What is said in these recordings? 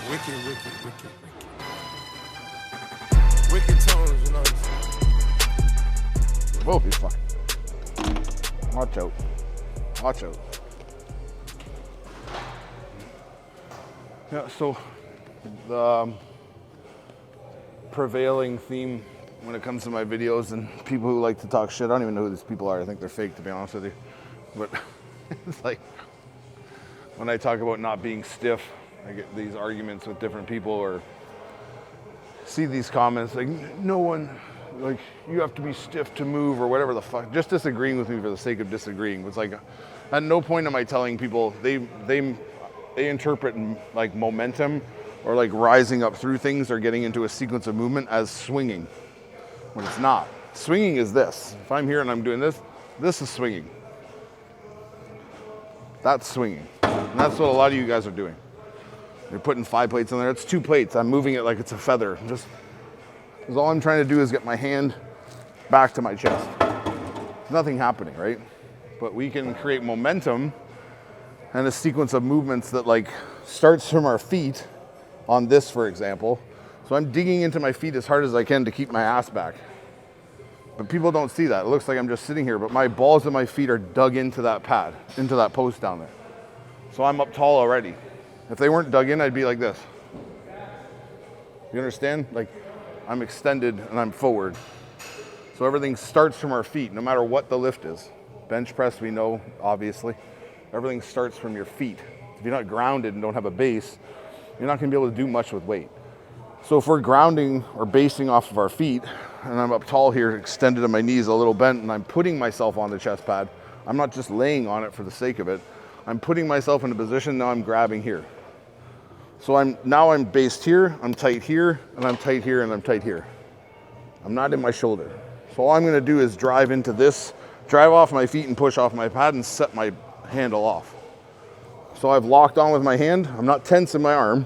Wicked. Wicked tones, you know. Whoa, he's fucking. Watch out. Yeah, so the prevailing theme when it comes to my videos and people who like to talk shit, I don't even know who these people are. I think they're fake, to be honest with you. But it's like, when I talk about not being stiff, I get these arguments with different people or see these comments like, no one, like, you have to be stiff to move or whatever the fuck, just disagreeing with me for the sake of disagreeing. It's like, at no point am I telling people, they interpret like momentum or like rising up through things or getting into a sequence of movement as swinging, when it's not. Swinging is this. If I'm here and I'm doing this, this is swinging. That's swinging. And that's what a lot of you guys are doing. You're putting 5 plates in there. It's 2 plates. I'm moving it like it's a feather. Just, because all I'm trying to do is get my hand back to my chest. There's nothing happening, right? But we can create momentum and a sequence of movements that like starts from our feet on this, for example. So I'm digging into my feet as hard as I can to keep my ass back. But people don't see that. It looks like I'm just sitting here, but my balls of my feet are dug into that pad, into that post down there. So I'm up tall already. If they weren't dug in, I'd be like this. You understand? Like, I'm extended and I'm forward. So everything starts from our feet, no matter what the lift is. Bench press, we know, obviously. Everything starts from your feet. If you're not grounded and don't have a base, you're not gonna be able to do much with weight. So if we're grounding or basing off of our feet, and I'm up tall here, extended on my knees, a little bent, and I'm putting myself on the chest pad, I'm not just laying on it for the sake of it. I'm putting myself in a position, now I'm grabbing here. So I'm based here, I'm tight here, and I'm tight here, and I'm tight here. I'm not in my shoulder. So all I'm gonna do is drive into this, drive off my feet and push off my pad and set my handle off. So I've locked on with my hand, I'm not tense in my arm,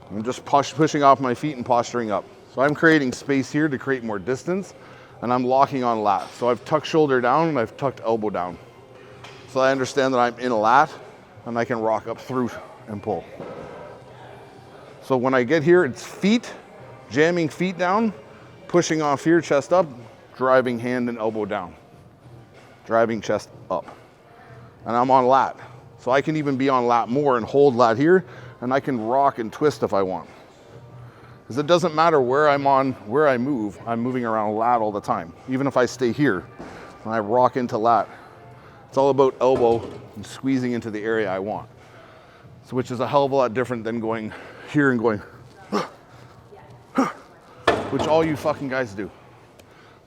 I'm just pushing off my feet and posturing up. So I'm creating space here to create more distance, and I'm locking on lat. So I've tucked shoulder down and I've tucked elbow down. So I understand that I'm in a lat and I can rock up through and pull. So when I get here, it's feet, jamming feet down, pushing off here, chest up, driving hand and elbow down, driving chest up. And I'm on lat. So I can even be on lat more and hold lat here, and I can rock and twist if I want. Because it doesn't matter where I'm on, where I move, I'm moving around lat all the time. Even if I stay here and I rock into lat, it's all about elbow and squeezing into the area I want. So which is a hell of a lot different than going here and going, which all you fucking guys do.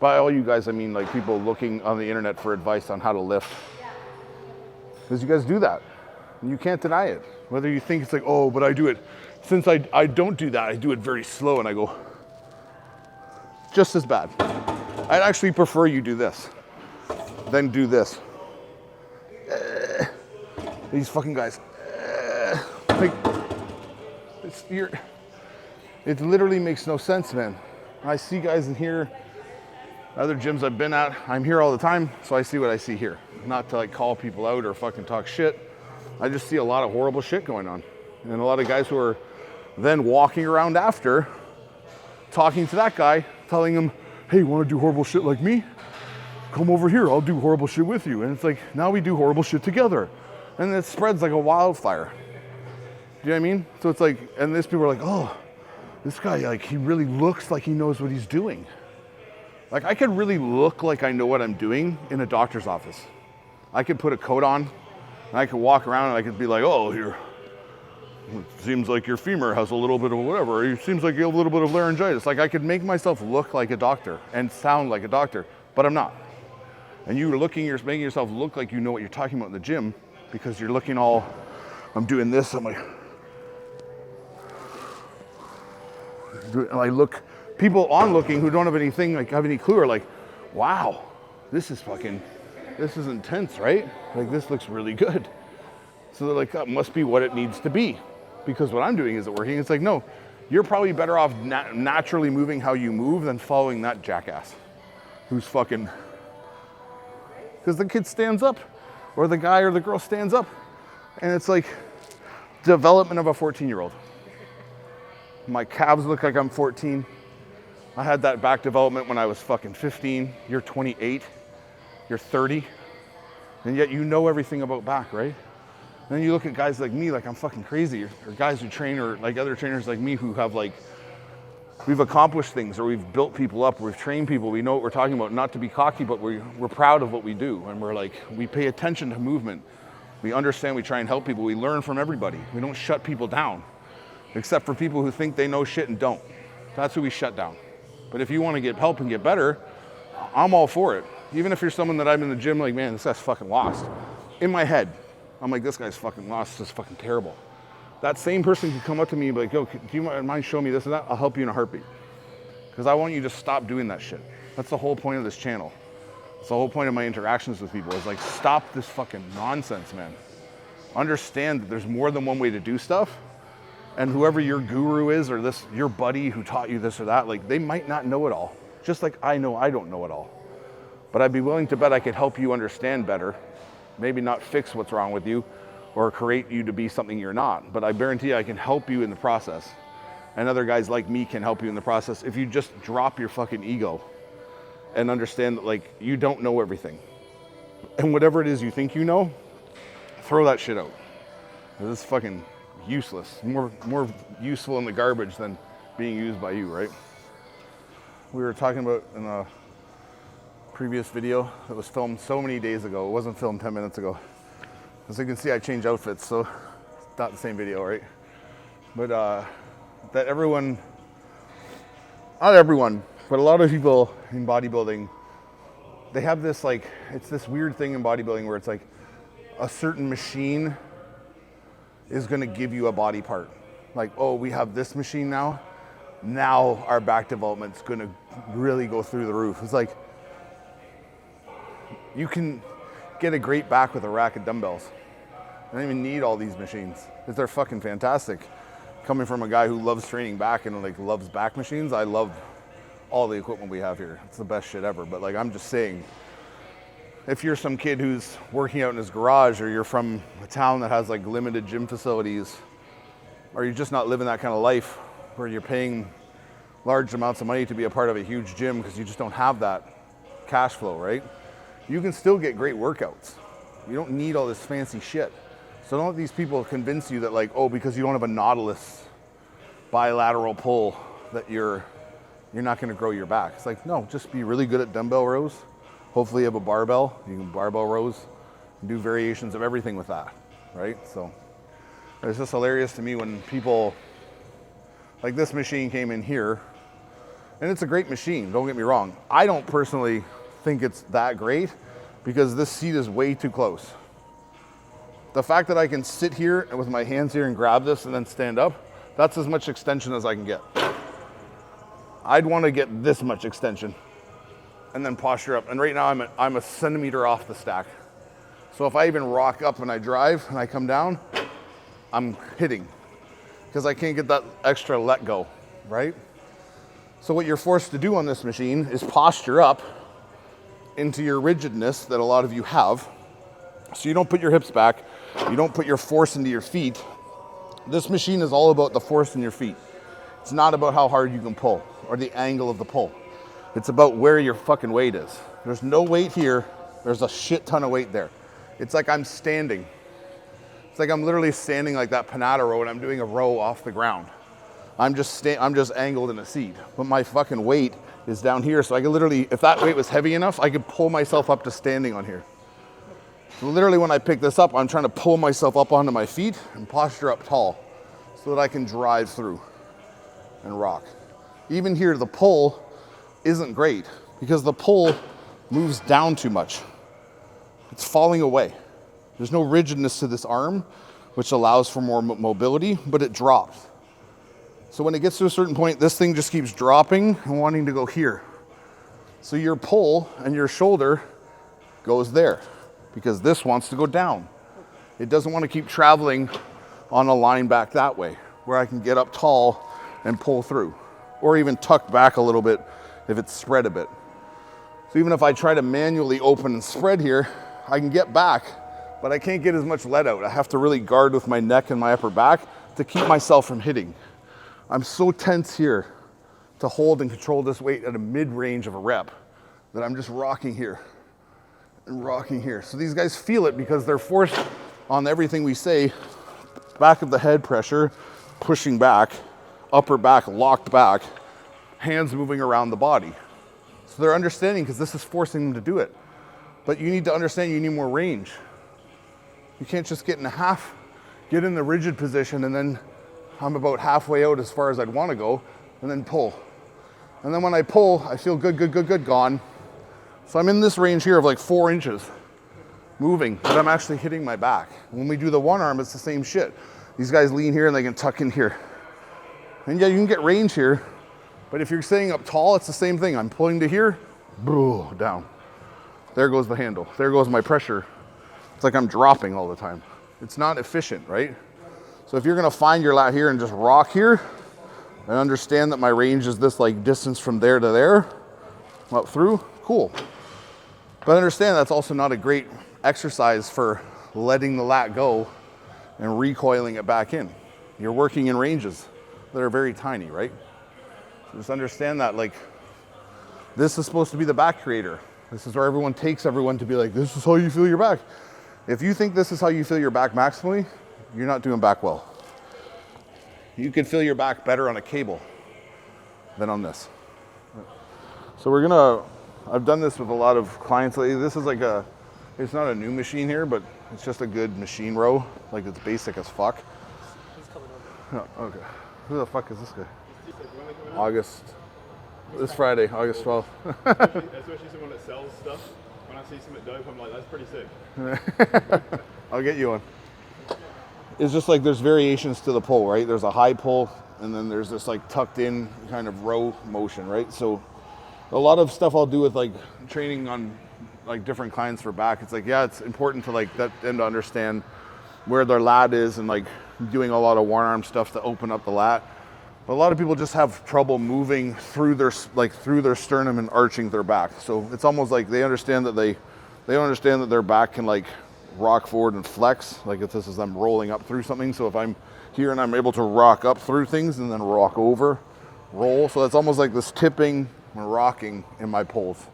By all you guys, I mean like people looking on the internet for advice on how to lift. Because you guys do that, and you can't deny it. Whether you think it's like, oh, but I do it, since I don't do that, I do it very slow, and I go, just as bad. I'd actually prefer you do this, than do this. These fucking guys, like, it literally makes no sense, man. I see guys in here, other gyms I've been at, I'm here all the time, so I see what I see here. Not to like call people out or fucking talk shit. I just see a lot of horrible shit going on. And a lot of guys who are then walking around after, talking to that guy, telling him, hey, you wanna do horrible shit like me? Come over here, I'll do horrible shit with you. And it's like, now we do horrible shit together. And it spreads like a wildfire. Do you know what I mean? So it's like, and these people are like, oh, this guy, like, he really looks like he knows what he's doing. Like, I could really look like I know what I'm doing in a doctor's office. I could put a coat on, and I could walk around and I could be like, oh, it seems like your femur has a little bit of whatever. It seems like you have a little bit of laryngitis. Like, I could make myself look like a doctor and sound like a doctor, but I'm not. And you're making yourself look like you know what you're talking about in the gym because you're looking all, I'm doing this, I'm like, and I look, people onlooking who don't have anything, like have any clue are like, wow, this is intense, right? Like, this looks really good. So they're like, that must be what it needs to be. Because what I'm doing isn't working. It's like, no, you're probably better off naturally moving how you move than following that jackass who's fucking, because the kid stands up or the guy or the girl stands up and it's like development of a 14-year-old. My calves look like I'm 14. I had that back development when I was fucking 15. You're 28. You're 30. And yet you know everything about back, right? And then you look at guys like me, like I'm fucking crazy, or guys who train, or like other trainers like me who have like, we've accomplished things, or we've built people up, we've trained people, we know what we're talking about, not to be cocky, but we're proud of what we do. And we're like, we pay attention to movement. We understand, we try and help people, we learn from everybody. We don't shut people down, except for people who think they know shit and don't. That's who we shut down. But if you want to get help and get better, I'm all for it. Even if you're someone that I'm in the gym like, man, this guy's fucking lost. In my head, I'm like, this guy's fucking lost, this is fucking terrible. That same person could come up to me and be like, yo, do you mind showing me this and that? I'll help you in a heartbeat. Because I want you to stop doing that shit. That's the whole point of this channel. It's the whole point of my interactions with people, is like, stop this fucking nonsense, man. Understand that there's more than one way to do stuff. And whoever your guru is, or this, your buddy who taught you this or that, like, they might not know it all. Just like I know I don't know it all. But I'd be willing to bet I could help you understand better. Maybe not fix what's wrong with you or create you to be something you're not. But I guarantee you I can help you in the process. And other guys like me can help you in the process if you just drop your fucking ego and understand that, like, you don't know everything. And whatever it is you think you know, throw that shit out. This is fucking useless. More useful in the garbage than being used by you, right? We were talking about in a previous video that was filmed so many days ago. It wasn't filmed 10 minutes ago. As you can see, I change outfits, so it's not the same video, right? But that everyone, not everyone, but a lot of people in bodybuilding, they have this, like, it's this weird thing in bodybuilding where it's like a certain machine is gonna give you a body part. Like, oh, we have this machine now. Now our back development's gonna really go through the roof. It's like, you can get a great back with a rack of dumbbells. You don't even need all these machines, because they're fucking fantastic. Coming from a guy who loves training back and like loves back machines, I love all the equipment we have here. It's the best shit ever. But like, I'm just saying, if you're some kid who's working out in his garage, or you're from a town that has like limited gym facilities, or you're just not living that kind of life where you're paying large amounts of money to be a part of a huge gym because you just don't have that cash flow, right? You can still get great workouts. You don't need all this fancy shit. So don't let these people convince you that, like, oh, because you don't have a Nautilus bilateral pull that you're not gonna grow your back. It's like, no, just be really good at dumbbell rows. Hopefully you have a barbell. You can barbell rows and do variations of everything with that, right? So it's just hilarious to me when people, like, this machine came in here, and it's a great machine, don't get me wrong. I don't personally think it's that great because this seat is way too close. The fact that I can sit here with my hands here and grab this and then stand up, that's as much extension as I can get. I'd want to get this much extension and then posture up. And right now I'm a centimeter off the stack. So if I even rock up and I drive and I come down, I'm hitting because I can't get that extra let go, right? So what you're forced to do on this machine is posture up into your rigidness that a lot of you have. So you don't put your hips back, you don't put your force into your feet. This machine is all about the force in your feet. It's not about how hard you can pull or the angle of the pull. It's about where your fucking weight is. There's no weight here, there's a shit ton of weight there. It's like I'm standing. It's like I'm literally standing like that Panada row and I'm doing a row off the ground. I'm just angled in a seat, but my fucking weight is down here. So I could literally, if that weight was heavy enough, I could pull myself up to standing on here. So literally when I pick this up, I'm trying to pull myself up onto my feet and posture up tall so that I can drive through and rock. Even here, the pull isn't great because the pull moves down too much. It's falling away. There's no rigidness to this arm, which allows for more mobility, but it drops. So when it gets to a certain point, this thing just keeps dropping and wanting to go here. So your pull and your shoulder goes there because this wants to go down. It doesn't want to keep traveling on a line back that way where I can get up tall and pull through, or even tuck back a little bit if it's spread a bit. So even if I try to manually open and spread here, I can get back, but I can't get as much let out. I have to really guard with my neck and my upper back to keep myself from hitting. I'm so tense here to hold and control this weight at a mid-range of a rep that I'm just rocking here and rocking here. So these guys feel it because they're forced on everything we say, back of the head pressure, pushing back, upper back locked back, hands moving around the body. So they're understanding because this is forcing them to do it. But you need to understand you need more range. You can't just get in the rigid position and then I'm about halfway out as far as I'd want to go and then pull. And then when I pull, I feel good, gone. So I'm in this range here of like 4 inches moving, but I'm actually hitting my back. When we do the one arm, it's the same shit. These guys lean here and they can tuck in here. And yeah, you can get range here, but if you're staying up tall, it's the same thing. I'm pulling to here, down. There goes the handle. There goes my pressure. It's like I'm dropping all the time. It's not efficient, right? So if you're gonna find your lat here and just rock here, and understand that my range is this like distance from there to there, up through, cool. But understand that's also not a great exercise for letting the lat go and recoiling it back in. You're working in ranges that are very tiny, right? So just understand that, like, this is supposed to be the back creator. This is where everyone takes everyone to be like, this is how you feel your back. If you think this is how you feel your back maximally, you're not doing back well. You could feel your back better on a cable than on this. So I've done this with a lot of clients lately. This is like it's not a new machine here, but it's just a good machine row. Like, it's basic as fuck. He's coming over. Oh, okay. Who the fuck is this guy? This Friday, August 12th. Especially someone that sells stuff. When I see something dope, I'm like, that's pretty sick. I'll get you one. It's just like there's variations to the pull, right? There's a high pull, and then there's this like tucked in kind of row motion, right? So a lot of stuff I'll do with like training on like different clients for back. It's like, yeah, it's important to like them to understand where their lat is and like doing a lot of one arm stuff to open up the lat. But a lot of people just have trouble moving through their sternum and arching their back. So it's almost like they understand that they understand that their back can like rock forward and flex, like if this is them rolling up through something. So if I'm here and I'm able to rock up through things and then rock over, roll. So it's almost like this tipping and rocking in my pulls.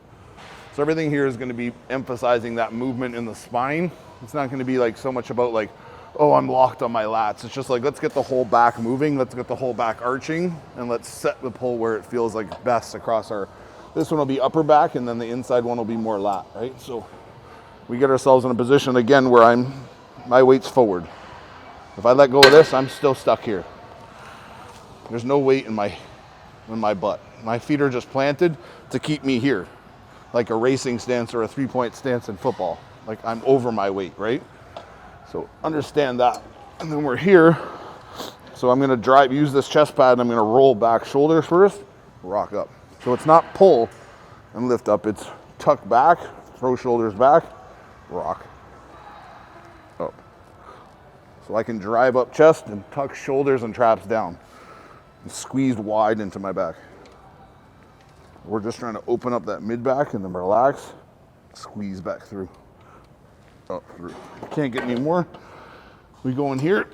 So everything here is going to be emphasizing that movement in the spine. It's not going to be like so much about like, oh, I'm locked on my lats. It's just like, let's get the whole back moving. Let's get the whole back arching, and let's set the pull where it feels like best across our, this one will be upper back, and then the inside one will be more lat, right? So we get ourselves in a position again where my weight's forward. If I let go of this, I'm still stuck here. There's no weight in my butt. My feet are just planted to keep me here, like a racing stance or a 3-point stance in football. Like, I'm over my weight, right? So understand that. And then we're here. So I'm gonna use this chest pad, and I'm gonna roll back shoulders first, rock up. So it's not pull and lift up, it's tuck back, throw shoulders back, rock up. So I can drive up chest and tuck shoulders and traps down. And squeeze wide into my back. We're just trying to open up that mid back and then relax, squeeze back through. Up through. Can't get any more. We go in here,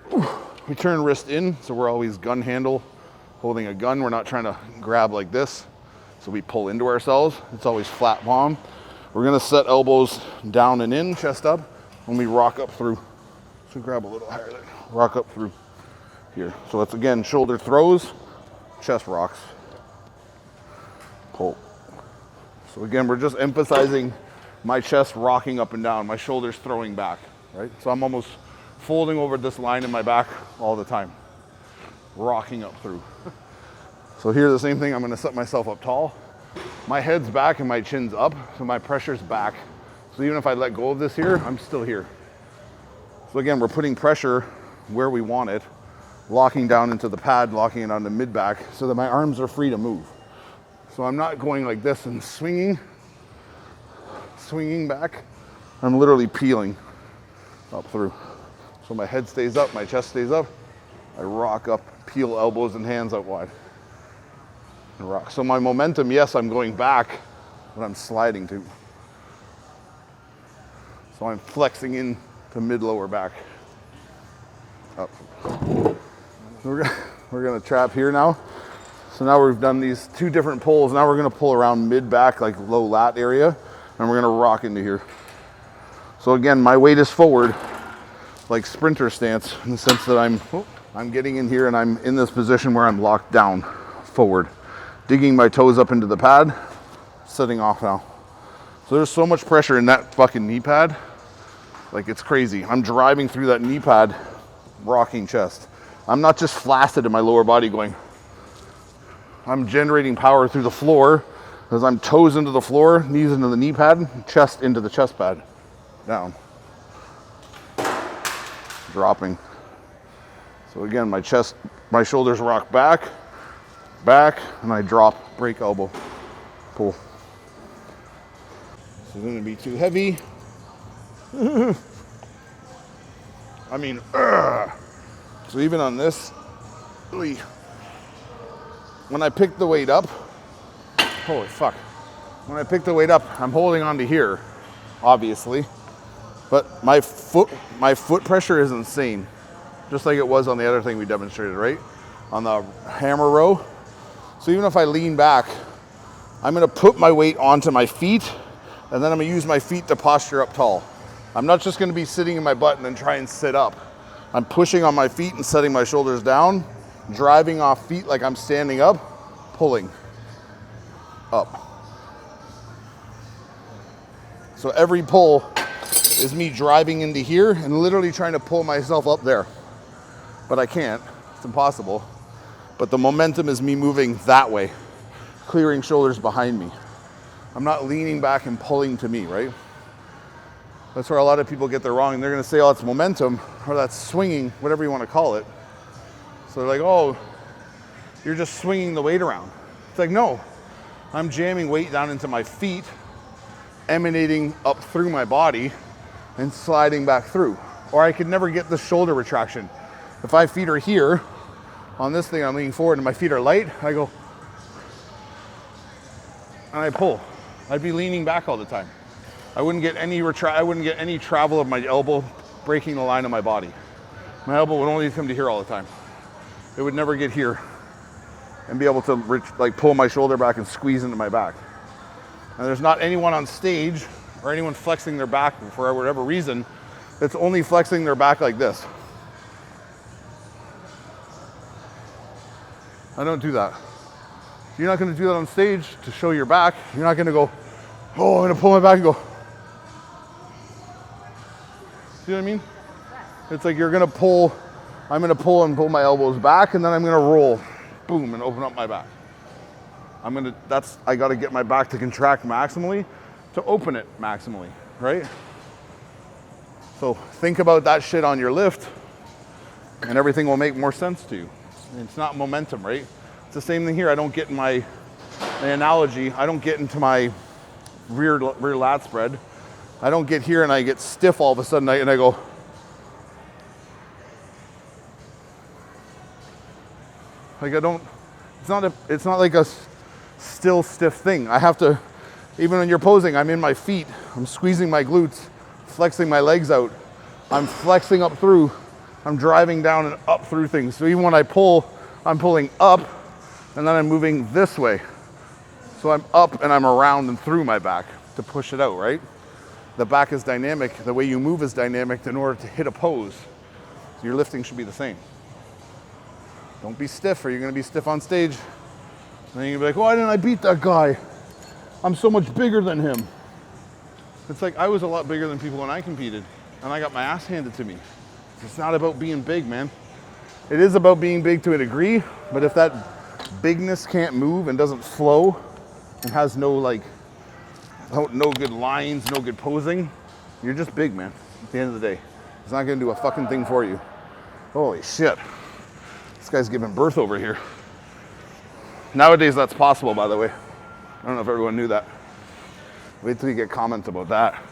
we turn wrist in, so we're always gun handle, holding a gun. We're not trying to grab like this, so we pull into ourselves. It's always flat palm. We're gonna set elbows down and in, chest up, when we rock up through. So grab a little higher there, rock up through here. So it's again, shoulder throws, chest rocks, pull. So again, we're just emphasizing my chest rocking up and down, my shoulders throwing back, right? So I'm almost folding over this line in my back all the time, rocking up through. So here, the same thing, I'm gonna set myself up tall. My head's back and my chin's up, so my pressure's back. So even if I let go of this here, I'm still here. So again, we're putting pressure where we want it, locking down into the pad, locking it on the mid back, so that my arms are free to move. So I'm not going like this and swinging back. I'm literally peeling up through. So my head stays up, my chest stays up. I rock up, peel elbows and hands out wide. And rock. So my momentum, yes, I'm going back, but I'm sliding too. So I'm flexing in to mid lower back. Up. So We're gonna trap here now. So now we've done these 2 different pulls. Now we're gonna pull around mid-back, like low lat area, and we're gonna rock into here. So again, my weight is forward, like sprinter stance, in the sense that I'm getting in here and I'm in this position where I'm locked down forward, digging my toes up into the pad, setting off now. So there's so much pressure in that fucking knee pad, like it's crazy. I'm driving through that knee pad, rocking chest. I'm not just flaccid in my lower body going. I'm generating power through the floor as I'm toes into the floor, knees into the knee pad, chest into the chest pad. Down. Dropping. So again, my chest, my shoulders rock back, and I drop, break elbow, pull. This is gonna be too heavy. I mean, so even on this, when I pick the weight up, holy fuck. When I pick the weight up, I'm holding on to here, obviously, but my foot pressure is insane, just like it was on the other thing we demonstrated, right? On the hammer row. So even if I lean back, I'm gonna put my weight onto my feet, and then I'm gonna use my feet to posture up tall. I'm not just gonna be sitting in my butt and then try and sit up. I'm pushing on my feet and setting my shoulders down, driving off feet like I'm standing up, pulling up. So every pull is me driving into here and literally trying to pull myself up there. But I can't, it's impossible. But the momentum is me moving that way, clearing shoulders behind me. I'm not leaning back and pulling to me, right? That's where a lot of people get there wrong. They're gonna say, oh, it's momentum, or that's swinging, whatever you wanna call it. So they're like, oh, you're just swinging the weight around. It's like, no, I'm jamming weight down into my feet, emanating up through my body and sliding back through. Or I could never get the shoulder retraction. If my feet are here, on this thing I'm leaning forward and my feet are light, I go, and I pull. I'd be leaning back all the time. I wouldn't get any travel of my elbow breaking the line of my body. My elbow would only come to here all the time. It would never get here and be able to like pull my shoulder back and squeeze into my back. And there's not anyone on stage or anyone flexing their back for whatever reason that's only flexing their back like this. I don't do that. You're not gonna do that on stage to show your back. You're not gonna go, oh, I'm gonna pull my back and go. See what I mean? It's like you're gonna pull, I'm gonna pull and pull my elbows back, and then I'm gonna roll, boom, and open up my back. I gotta get my back to contract maximally to open it maximally, right? So think about that shit on your lift and everything will make more sense to you. It's not momentum, right? It's the same thing here. I don't get in my analogy, I don't get into my rear lat spread. I don't get here and I get stiff all of a sudden and I go, like I don't, it's not like a still stiff thing. I have to, even when you're posing, I'm in my feet, I'm squeezing my glutes, flexing my legs out. I'm flexing up through, I'm driving down and up through things. So even when I pull, I'm pulling up and then I'm moving this way. So I'm up and I'm around and through my back to push it out, right? The back is dynamic, the way you move is dynamic in order to hit a pose. So your lifting should be the same. Don't be stiff or you're gonna be stiff on stage. And then you're gonna be like, why didn't I beat that guy? I'm so much bigger than him. It's like, I was a lot bigger than people when I competed and I got my ass handed to me. It's not about being big, man. It is about being big to a degree, but if that bigness can't move and doesn't flow and has no good lines, no good posing, you're just big, man, at the end of the day. It's not gonna do a fucking thing for you. Holy shit. This guy's giving birth over here. Nowadays that's possible, by the way. I don't know if everyone knew that. Wait till you get comments about that.